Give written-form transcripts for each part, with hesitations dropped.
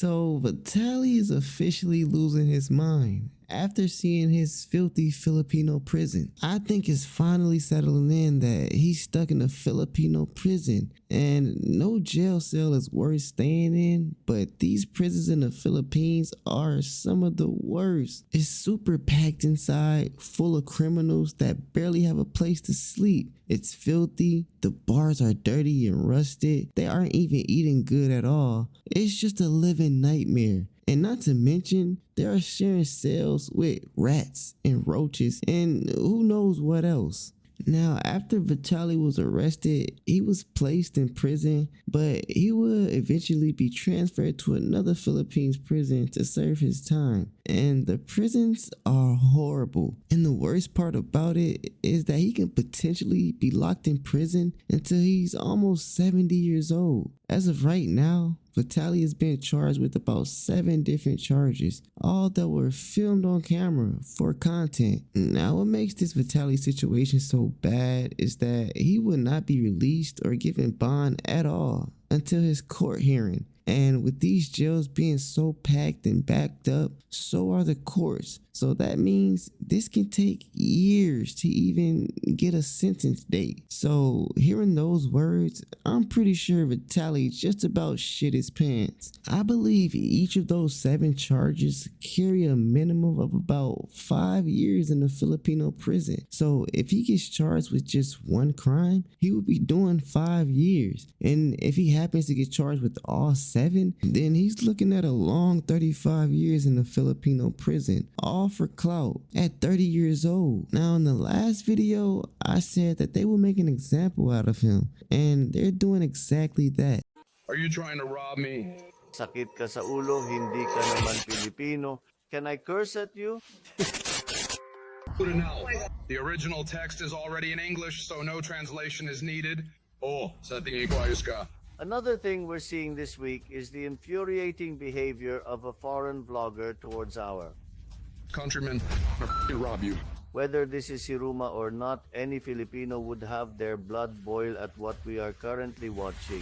So Vitaly is officially losing his mind after seeing his filthy Filipino prison. I think it's finally settling in that he's stuck in a Filipino prison, and no jail cell is worth staying in, but these prisons in the Philippines are some of the worst. It's super packed inside, full of criminals that barely have a place to sleep. It's filthy, the bars are dirty and rusted, they aren't even eating good at all. It's just a living nightmare. And not to mention, they are sharing cells with rats and roaches and who knows what else. Now, after Vitaly was arrested, he was placed in prison, but he will eventually be transferred to another Philippines prison to serve his time. And the prisons are horrible. And the worst part about it is that he can potentially be locked in prison until he's almost 70 years old. As of right now, Vitaly has been charged with about 7 different charges, all that were filmed on camera for content. Now, what makes this Vitaly situation so bad is that he will not be released or given bond at all until his court hearing. And with these jails being so packed and backed up, so are the courts. So that means this can take years to even get a sentence date. So hearing those words, I'm pretty sure Vitaly just about shit his pants. I believe each of those 7 charges carry a minimum of about 5 years in a Filipino prison. So if he gets charged with just one crime, he will be doing 5 years. And if he happens to get charged with all 7, then he's looking at a long 35 years in a Filipino prison, all for clout at 30 years old. Now, in the last video, I said that they will make an example out of him, and they're doing exactly that. Are you trying to rob me? Sakit ka sa ulo, hindi ka naman Filipino. Can I curse at you? No. The original text is already in English, so no translation is needed. Oh, sa tingin ko ayos ka. Another thing we're seeing this week is the infuriating behavior of a foreign vlogger towards our Countrymen are rob you. Whether this is Hiruma or not, any Filipino would have their blood boil at what we are currently watching.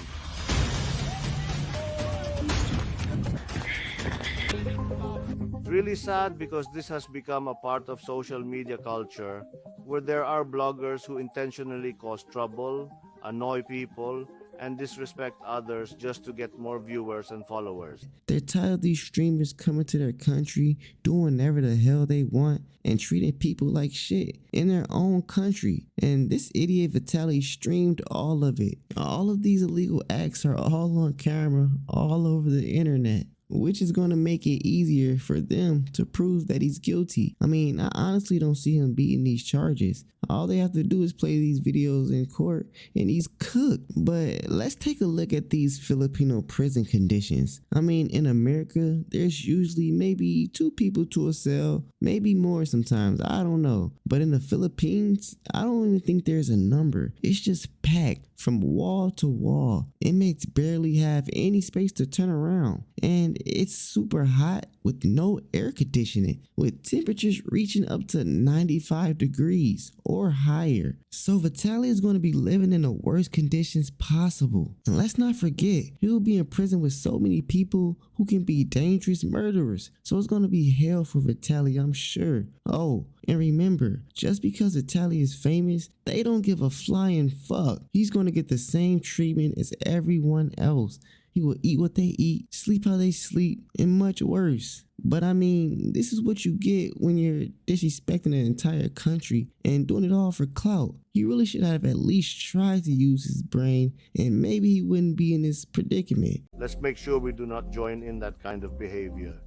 Really sad because this has become a part of social media culture where there are bloggers who intentionally cause trouble, annoy people, and disrespect others just to get more viewers and followers. They're tired of these streamers coming to their country, doing whatever the hell they want, and treating people like shit in their own country. And this idiot Vitaly streamed all of it. All of these illegal acts are all on camera, all over the internet, which is going to make it easier for them to prove that he's guilty. I mean, I honestly don't see him beating these charges. All they have to do is play these videos in court and he's cooked. But let's take a look at these Filipino prison conditions. I mean, in America, there's usually maybe 2 people to a cell, maybe more sometimes, I don't know. But in the Philippines, I don't even think there's a number. It's just packed from wall to wall. Inmates barely have any space to turn around. And it's super hot with no air conditioning, with temperatures reaching up to 95 degrees or higher. So Vitaly is going to be living in the worst conditions possible. And let's not forget, he'll be in prison with so many people who can be dangerous murderers. So it's going to be hell for Vitaly, I'm sure. Oh, and remember, just because Vitaly is famous, they don't give a flying fuck. He's going to get the same treatment as everyone else. He will eat what they eat, sleep how they sleep, and much worse. But I mean, this is what you get when you're disrespecting an entire country and doing it all for clout. He really should have at least tried to use his brain, and maybe he wouldn't be in this predicament. Let's make sure we do not join in that kind of behavior.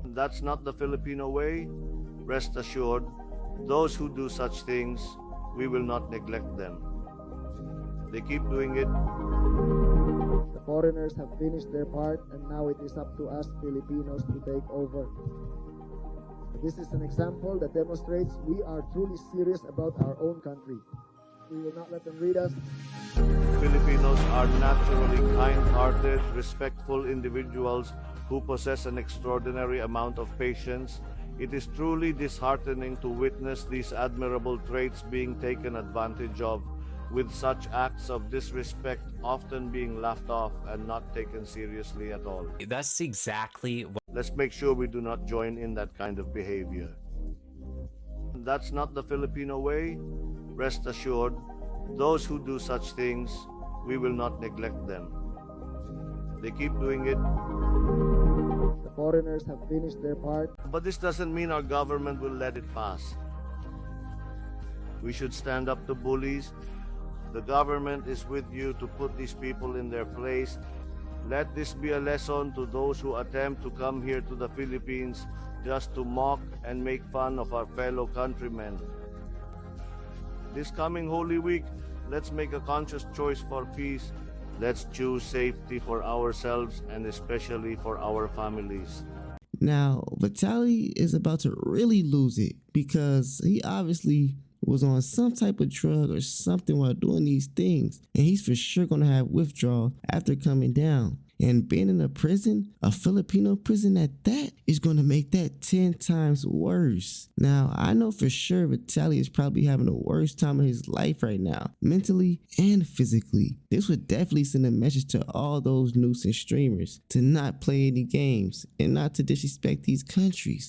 That's not the Filipino way. Rest assured, those who do such things, we will not neglect them. They keep doing it. The foreigners have finished their part, and now it is up to us Filipinos to take over. This is an example that demonstrates we are truly serious about our own country. We will not let them read us. Filipinos are naturally kind-hearted, respectful individuals who possess an extraordinary amount of patience. It is truly disheartening to witness these admirable traits being taken advantage of with such acts of disrespect often being laughed off and not taken seriously at all. That's exactly what. Let's make sure we do not join in that kind of behavior. That's not the Filipino way. Rest assured, those who do such things, we will not neglect them. They keep doing it, The foreigners have finished their part. but this doesn't mean our government will let it pass. We should stand up to bullies. The government is with you to put these people in their place. Let this be a lesson to those who attempt to come here to the Philippines just to mock and make fun of our fellow countrymen. This coming Holy Week, let's make a conscious choice for peace. Let's choose safety for ourselves and especially for our families. Now, Vitaly is about to really lose it because he obviously was on some type of drug or something while doing these things, and he's for sure going to have withdrawal after coming down. And being in a prison, a Filipino prison at that, is going to make that 10 times worse. Now, I know for sure Vitaly is probably having the worst time of his life right now, mentally and physically. This would definitely send a message to all those nuisance streamers to not play any games and not to disrespect these countries.